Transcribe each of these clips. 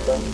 Hello.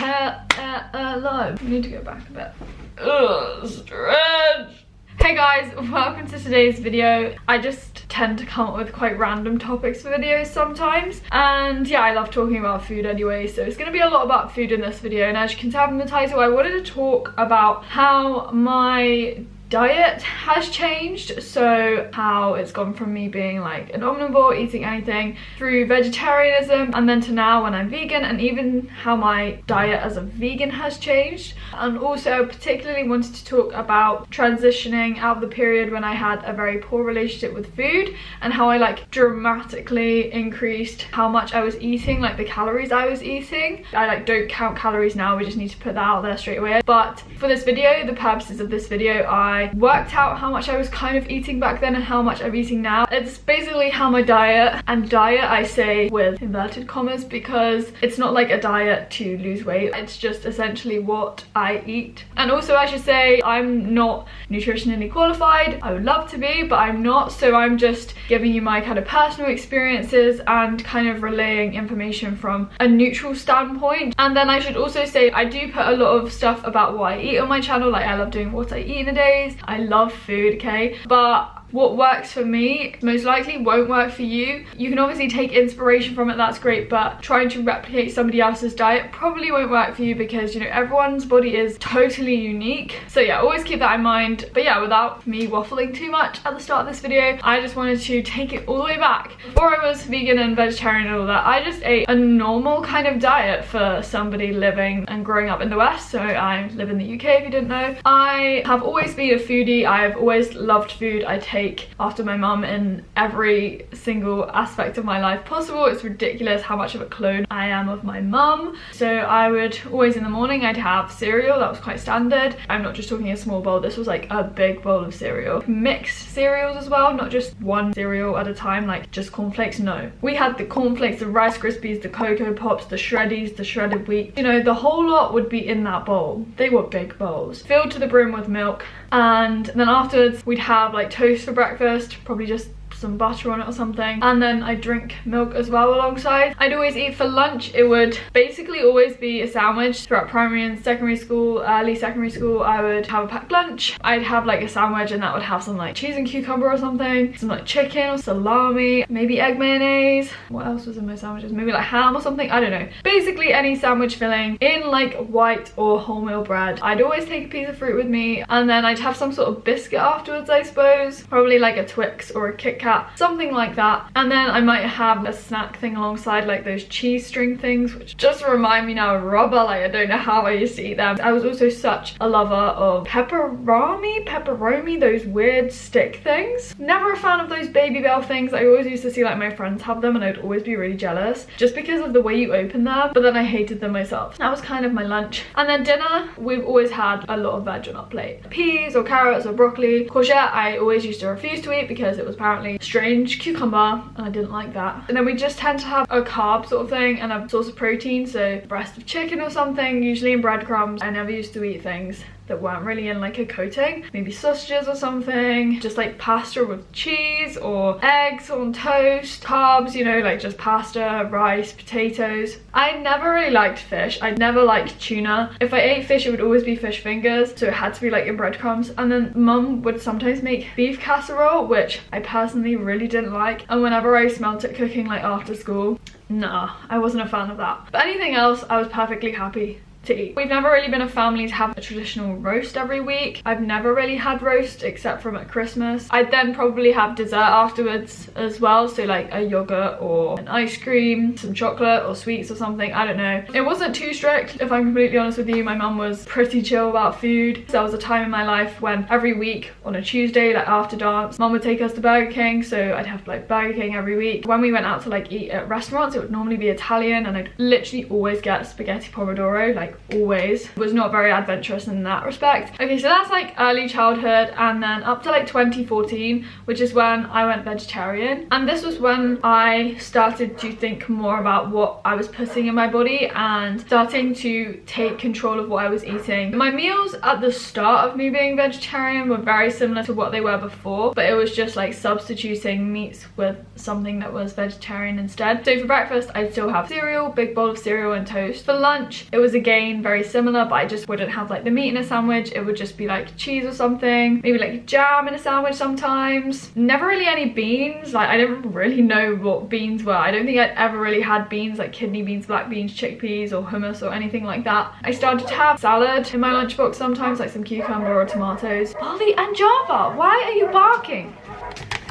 I need to go back a bit. Ugh, stretch. Hey guys, welcome to today's video. I just tend to come up with quite random topics for videos sometimes, and yeah, I love talking about food anyway, so it's going to be a lot about food in this video. And as you can tell from the title, I wanted to talk about how my diet has changed, so how it's gone from me being like an omnivore, eating anything, through vegetarianism, and then to now when I'm vegan, and even how my diet as a vegan has changed. And also particularly wanted to talk about transitioning out of the period when I had a very poor relationship with food, and how I like dramatically increased how much I was eating, like the calories I was eating. I like don't count calories now, we just need to put that out there straight away. But for this video, the purposes of this video, I worked out how much I was kind of eating back then and how much I'm eating now. It's basically how my diet, and diet I say with inverted commas because it's not like a diet to lose weight, it's just essentially what I eat. And also I should say I'm not nutritionally qualified. I would love to be, but I'm not, so I'm just giving you my kind of personal experiences and kind of relaying information from a neutral standpoint. And then I should also say I do put a lot of stuff about what I eat on my channel, like I love doing what I eat in a day. I love food, okay, but what works for me most likely won't work for you. You can obviously take inspiration from it, that's great, but trying to replicate somebody else's diet probably won't work for you because, you know, everyone's body is totally unique. So yeah, always keep that in mind. But yeah, without me waffling too much at the start of this video, I just wanted to take it all the way back. Before I was vegan and vegetarian and all that, I just ate a normal kind of diet for somebody living and growing up in the West. So I live in the UK, if you didn't know. I have always been a foodie. I've always loved food. I take after my mum in every single aspect of my life possible. It's ridiculous how much of a clone I am of my mum. So I would always, in the morning, I'd have cereal. That was quite standard. I'm not just talking a small bowl, this was like a big bowl of cereal. Mixed cereals as well, not just one cereal at a time, like just cornflakes. No, we had the cornflakes, the Rice Krispies, the Cocoa Pops, the Shreddies, the shredded wheat, you know, the whole lot would be in that bowl. They were big bowls filled to the brim with milk. And then afterwards we'd have like toast for breakfast, probably just some butter on it or something, and then I drink milk as well alongside. I'd always eat for lunch. It would basically always be a sandwich. Throughout primary and secondary school, early secondary school, I would have a packed lunch. I'd have like a sandwich and that would have some like cheese and cucumber or something, some like chicken or salami, maybe egg mayonnaise. What else was in my sandwiches? Maybe like ham or something, I don't know. Basically any sandwich filling in like white or wholemeal bread. I'd always take a piece of fruit with me, and then I'd have some sort of biscuit afterwards, I suppose, probably like a Twix or a Kit Kat, something like that. And then I might have a snack thing alongside, like those cheese string things, which just remind me now of rubber. Like I don't know how I used to eat them. I was also such a lover of pepperoni, those weird stick things. Never a fan of those Baby Bell things. I always used to see like my friends have them and I'd always be really jealous just because of the way you open them, but then I hated them myself. That was kind of my lunch. And then dinner, we've always had a lot of veg on our plate. Peas or carrots or broccoli. Courgette I always used to refuse to eat because it was apparently strange. Cucumber, and I didn't like that. And then we just tend to have a carb sort of thing and a source of protein, so breast of chicken or something, usually in breadcrumbs. I never used to eat things that weren't really in like a coating, maybe sausages or something, just like pasta with cheese or eggs on toast. Carbs, you know, like just pasta, rice, potatoes. I never really liked fish. I never liked tuna. If I ate fish, it would always be fish fingers, so it had to be like in breadcrumbs. And then mum would sometimes make beef casserole, which I personally really didn't like, and whenever I smelled it cooking like after school, nah, I wasn't a fan of that. But anything else I was perfectly happy to eat. We've never really been a family to have a traditional roast every week. I've never really had roast except from at Christmas. I'd then probably have dessert afterwards as well, so like a yogurt or an ice cream, some chocolate or sweets or something, I don't know. It wasn't too strict, if I'm completely honest with you. My mum was pretty chill about food. There was a time in my life when every week on a Tuesday, like after dance, mum would take us to Burger King, so I'd have like Burger King every week. When we went out to like eat at restaurants, it would normally be Italian, and I'd literally always get spaghetti pomodoro, like like always. Was not very adventurous in that respect. Okay, so that's like early childhood, and then up to like 2014, which is when I went vegetarian. And this was when I started to think more about what I was putting in my body and starting to take control of what I was eating. My meals at the start of me being vegetarian were very similar to what they were before, but it was just like substituting meats with something that was vegetarian instead. So for breakfast, I'd still have cereal, big bowl of cereal and toast. For lunch, it was again very similar, but I just wouldn't have like the meat in a sandwich. It would just be like cheese or something, maybe like jam in a sandwich sometimes. Never really any beans. Like I didn't really know what beans were. I don't think I'd ever really had beans, like kidney beans, black beans, chickpeas or hummus or anything like that. I started to have salad in my lunchbox sometimes, like some cucumber or tomatoes. Polly and Java, why are you barking?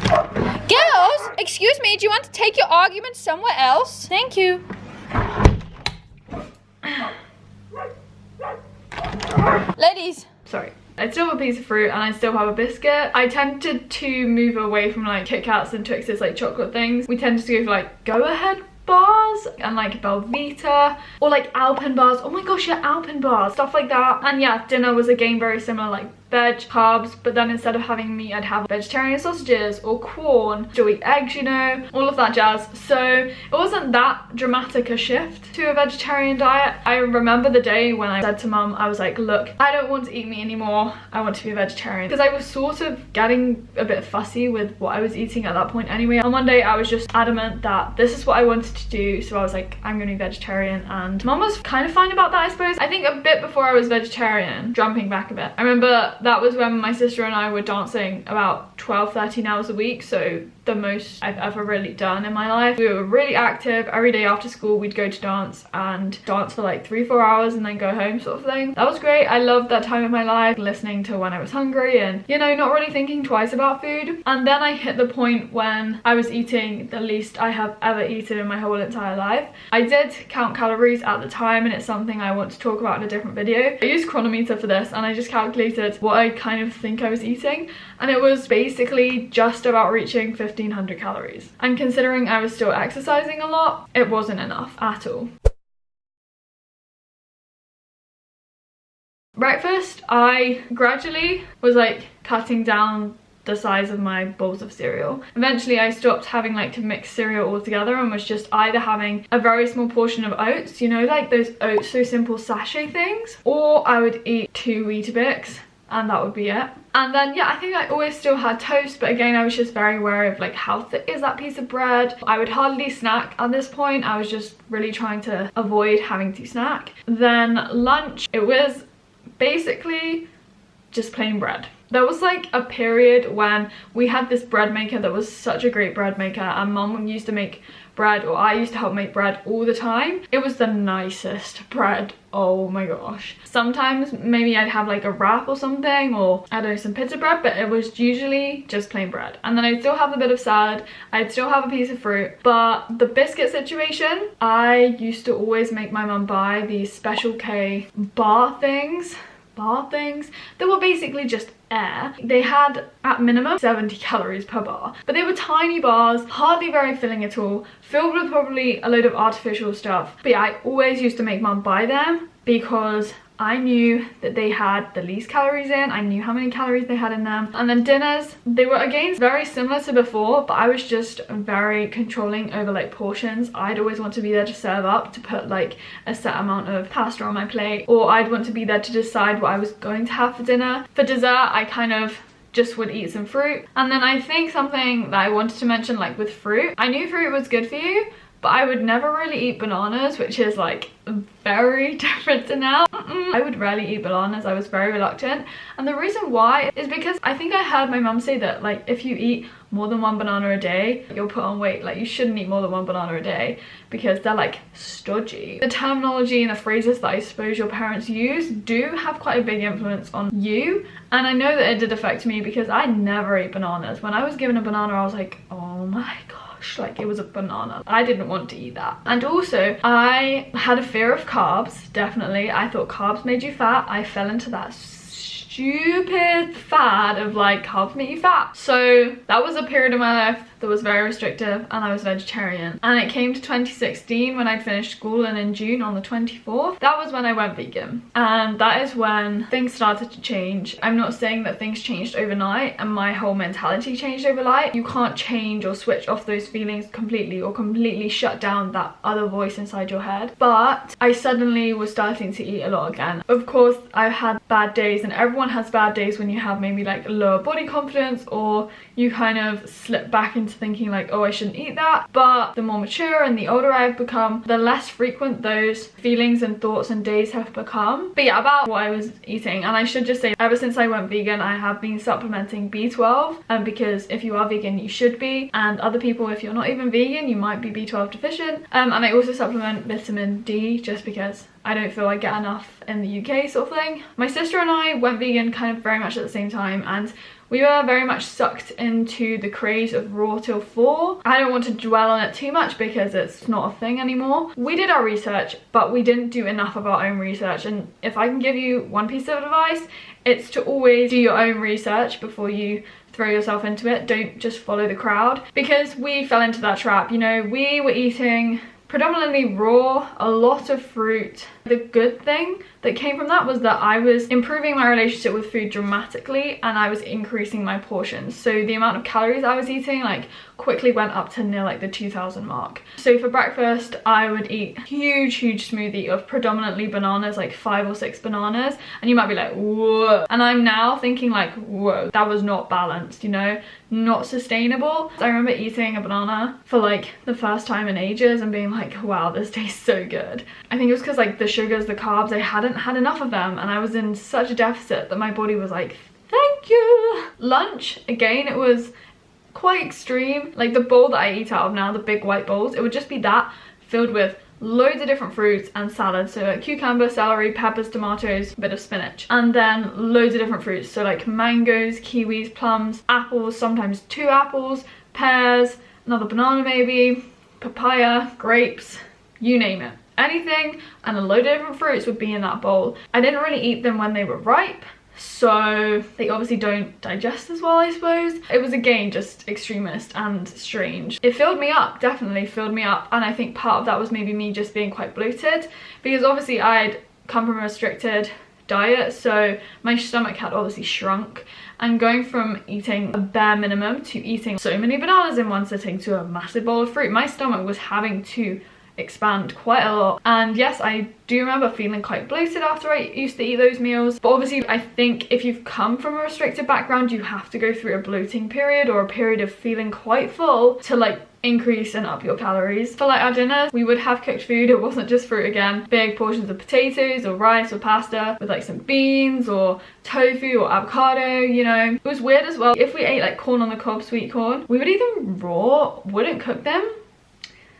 Girls, excuse me, do you want to take your argument somewhere else? Thank you. Ladies. Sorry. I still have a piece of fruit and I still have a biscuit. I tended to move away from like Kit Kats and Twixes, like chocolate things. We tended to go for like Go Ahead bars and like Belvita or like Alpen bars. Oh my gosh, yeah, Alpen bars, stuff like that. And yeah, dinner was again very similar, like veg, carbs, but then instead of having meat, I'd have vegetarian sausages or corn, still eat eggs, you know, all of that jazz. So it wasn't that dramatic a shift to a vegetarian diet. I remember the day when I said to mum, I was like, look, I don't want to eat meat anymore, I want to be a vegetarian, because I was sort of getting a bit fussy with what I was eating at that point anyway. And one day I was just adamant that this is what I wanted to do, so I was like, I'm gonna be vegetarian, and mum was kind of fine about that, I suppose. I think a bit before I was vegetarian, jumping back a bit, I remember that was when my sister and I were dancing about 12-13 hours a week, so the most I've ever really done in my life. We were really active. Every day after school we'd go to dance and dance for like 3-4 hours and then go home, sort of thing. That was great. I loved that time of my life, listening to When I Was Hungry and, you know, not really thinking twice about food. And then I hit the point when I was eating the least I have ever eaten in my whole entire life. I did count calories at the time, and it's something I want to talk about in a different video. I used Chronometer for this and I just calculated what I kind of think I was eating, and it was basically just about reaching 1500 calories. And considering I was still exercising a lot, it wasn't enough at all. Breakfast, I gradually was like cutting down the size of my bowls of cereal. Eventually I stopped having like to mix cereal all together and was just either having a very small portion of oats, you know, like those Oats So Simple sachet things, or I would eat 2 Weetabix and that would be it. And then yeah, I think I always still had toast, but again I was just very wary of like how thick is that piece of bread. I would hardly snack at this point. I was just really trying to avoid having to snack. Then lunch, it was basically just plain bread. There was like a period when we had this bread maker that was such a great bread maker, and mum used to make bread, or I used to help make bread all the time. It was the nicest bread, oh my gosh. Sometimes maybe I'd have like a wrap or something, or I don't know, some pizza bread, but it was usually just plain bread. And then I'd still have a bit of salad, I'd still have a piece of fruit. But the biscuit situation, I used to always make my mum buy these Special K bar things that were basically just air. They had at minimum 70 calories per bar, but they were tiny bars, hardly very filling at all, filled with probably a load of artificial stuff. But yeah, I always used to make mum buy them because I knew that they had the least calories in. I knew how many calories they had in them. And then dinners, they were again very similar to before, but I was just very controlling over like portions. I'd always want to be there to serve up, to put like a set amount of pasta on my plate, or I'd want to be there to decide what I was going to have for dinner. For dessert, I kind of just would eat some fruit. And then I think something that I wanted to mention, like with fruit, I knew fruit was good for you, but I would never really eat bananas, which is like very different to now. I would rarely eat bananas. I was very reluctant, and the reason why is because I think I heard my mum say that like if you eat more than 1 banana a day, you'll put on weight. Like you shouldn't eat more than 1 banana a day because they're like stodgy. The terminology and the phrases that I suppose your parents use do have quite a big influence on you, and I know that it did affect me because I never ate bananas. When I was given a banana, I was like, oh my god, like it was a banana. I didn't want to eat that. And also I had a fear of carbs, definitely. I thought carbs made you fat. I fell into that stupid fad of like carbs make you fat. So that was a period of my life that was very restrictive, and I was vegetarian. And it came to 2016 when I'd finished school, and in June on the 24th, that was when I went vegan. And that is when things started to change. I'm not saying that things changed overnight and my whole mentality changed overnight. You can't change or switch off those feelings completely or completely shut down that other voice inside your head. But I suddenly was starting to eat a lot again. Of course, I've had bad days, and everyone has bad days when you have maybe like lower body confidence, or you kind of slip back into thinking like, oh, I shouldn't eat that. But the more mature and the older I've become, the less frequent those feelings and thoughts and days have become. But yeah, about what I was eating, and I should just say, ever since I went vegan, I have been supplementing B12, because if you are vegan, you should be, and other people, if you're not even vegan, you might be B12 deficient. And I also supplement vitamin D, just because I don't feel I get enough in the UK, sort of thing. My sister and I went vegan kind of very much at the same time, and we were very much sucked into the craze of raw till 4. I don't want to dwell on it too much because it's not a thing anymore. We did our research, but we didn't do enough of our own research. And if I can give you one piece of advice, it's to always do your own research before you throw yourself into it. Don't just follow the crowd, because we fell into that trap. You know, we were eating predominantly raw, a lot of fruit. The good thing that came from that was that I was improving my relationship with food dramatically, and I was increasing my portions. So the amount of calories I was eating like quickly went up to near like the 2000 mark. So for breakfast, I would eat huge smoothie of predominantly bananas, like 5 or 6 bananas. And you might be like, whoa. And I'm now thinking like, whoa, that was not balanced, you know, not sustainable. I remember eating a banana for like the first time in ages and being like, wow, this tastes so good. I think it was because like the sugars, the carbs, I hadn't had enough of them, and I was in such a deficit that my body was like, thank you. Lunch, again, it was quite extreme. Like the bowl that I eat out of now, the big white bowls, it would just be that filled with loads of different fruits and salads. So like cucumber, celery, peppers, tomatoes, a bit of spinach, and then loads of different fruits. So like mangoes, kiwis, plums, apples, sometimes 2 apples, pears, another banana maybe, papaya, grapes, you name it. Anything and a load of different fruits would be in that bowl. I didn't really eat them when they were ripe, so they obviously don't digest as well, I suppose. It was again just extremist and strange. It filled me up, definitely filled me up, and I think part of that was maybe me just being quite bloated, because obviously I'd come from a restricted diet, so my stomach had obviously shrunk. And going from eating a bare minimum to eating so many bananas in one sitting to a massive bowl of fruit, my stomach was having to expand quite a lot. And yes, I do remember feeling quite bloated after I used to eat those meals. But obviously I think if you've come from a restricted background, you have to go through a bloating period or a period of feeling quite full to like increase and up your calories. For like our dinners, we would have cooked food. It wasn't just fruit again. Big portions of potatoes or rice or pasta with like some beans or tofu or avocado, you know. It was weird as well. If we ate like corn on the cob, sweet corn, we would eat them raw, wouldn't cook them.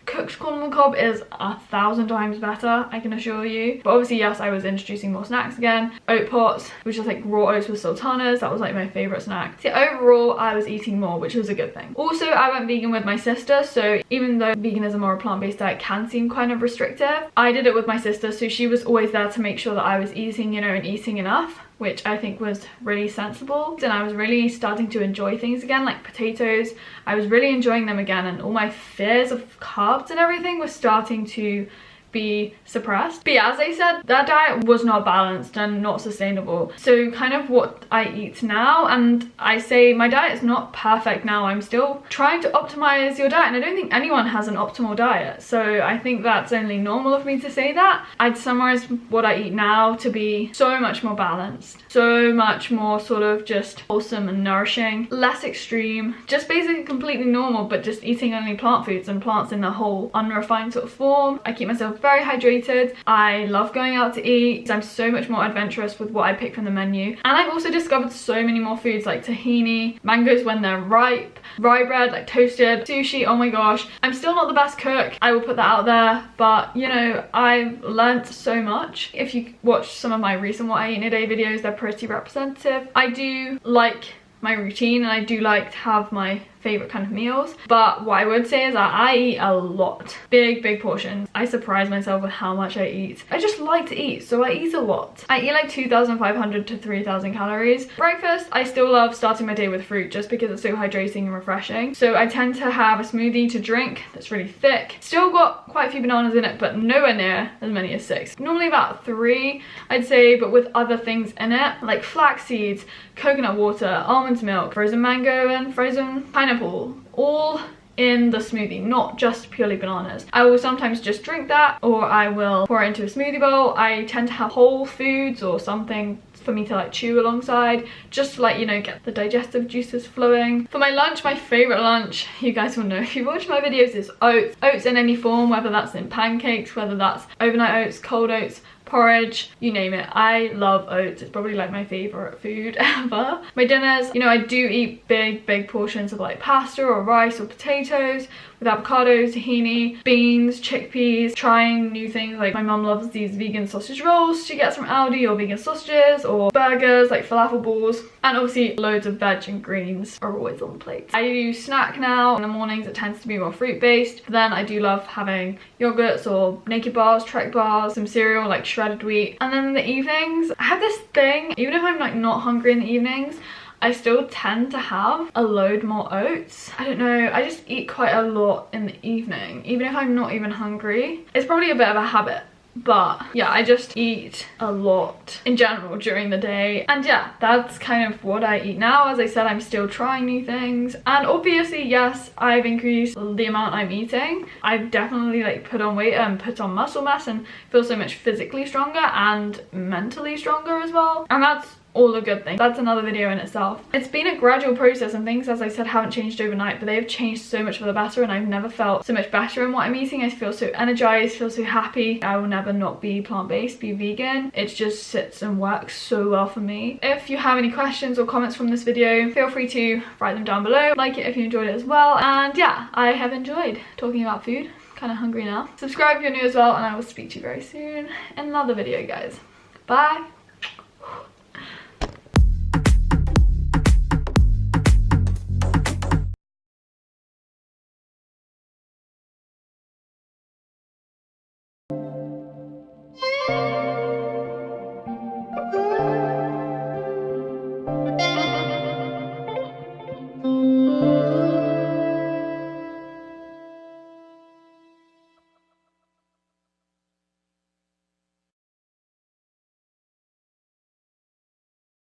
Cooked corn on the cob is 1,000 times better, I can assure you. But obviously, yes, I was introducing more snacks again. Oat pots, which is like raw oats with sultanas. That was like my favorite snack. See, overall, I was eating more, which was a good thing. Also, I went vegan with my sister. So even though veganism or a plant-based diet can seem kind of restrictive, I did it with my sister. So she was always there to make sure that I was eating, you know, and eating enough, which I think was really sensible. And I was really starting to enjoy things again, like potatoes. I was really enjoying them again, and all my fears of carbs and everything were starting to be suppressed. But yeah, as I said, that diet was not balanced and not sustainable. So kind of what I eat now, and I say my diet is not perfect now. I'm still trying to optimize your diet, and I don't think anyone has an optimal diet. So I think that's only normal of me to say that. I'd summarize what I eat now to be so much more balanced, so much more sort of just wholesome and nourishing, less extreme, just basically completely normal, but just eating only plant foods and plants in the whole unrefined sort of form. I keep myself very hydrated. I love going out to eat. I'm so much more adventurous with what I pick from the menu. And I've also discovered so many more foods like tahini, mangoes when they're ripe, rye bread, like toasted, sushi, oh my gosh. I'm still not the best cook, I will put that out there, but you know, I've learnt so much. If you watch some of my recent what I eat in a day videos, they're pretty representative. I do like my routine, and I do like to have my favorite kind of meals, but what I would say is that I eat a lot, big portions. I surprise myself with how much I eat. I just like to eat, so I eat a lot. I eat like 2,500 to 3,000 calories. Breakfast, I still love starting my day with fruit just because it's so hydrating and refreshing. So I tend to have a smoothie to drink that's really thick. Still got quite a few bananas in it, but nowhere near as many as 6. Normally about 3, I'd say, but with other things in it, like flax seeds, coconut water, almond milk, frozen mango, and frozen pineapple, all in the smoothie, not just purely bananas. I will sometimes just drink that, or I will pour it into a smoothie bowl. I tend to have whole foods or something for me to like chew alongside, just to like, you know, get the digestive juices flowing. For my lunch, my favorite lunch, you guys will know if you watch my videos, is oats. Oats in any form, whether that's in pancakes, whether that's overnight oats, cold oats, porridge, you name it. I love oats. It's probably like my favorite food ever. My dinners, you know, I do eat big portions of like pasta or rice or potatoes with avocado, tahini, beans, chickpeas, trying new things. Like my mum loves these vegan sausage rolls she gets from Aldi, or vegan sausages, or burgers like falafel balls, and obviously loads of veg and greens are always on the plate. I do snack now. In the mornings it tends to be more fruit based, but then I do love having yogurts or naked bars, Trek bars, some cereal like shredded wheat. And then in the evenings, I have this thing, even if I'm like not hungry in the evenings, I still tend to have a load more oats. I don't know, I just eat quite a lot in the evening, even if I'm not even hungry. It's probably a bit of a habit, but yeah, I just eat a lot in general during the day. And yeah, that's kind of what I eat now. As I said, I'm still trying new things, and obviously, yes, I've increased the amount I'm eating. I've definitely like put on weight and put on muscle mass and feel so much physically stronger and mentally stronger as well, and that's all a good thing. That's another video in itself. It's been a gradual process, and things, as I said, haven't changed overnight, but they've changed so much for the better, and I've never felt so much better in what I'm eating. I feel so energized, feel so happy. I will never not be plant-based, be vegan. It just sits and works so well for me. If you have any questions or comments from this video, feel free to write them down below. Like it if you enjoyed it as well. And yeah, I have enjoyed talking about food. Kind of hungry now. Subscribe if you're new as well, and I will speak to you very soon in another video, guys. Bye.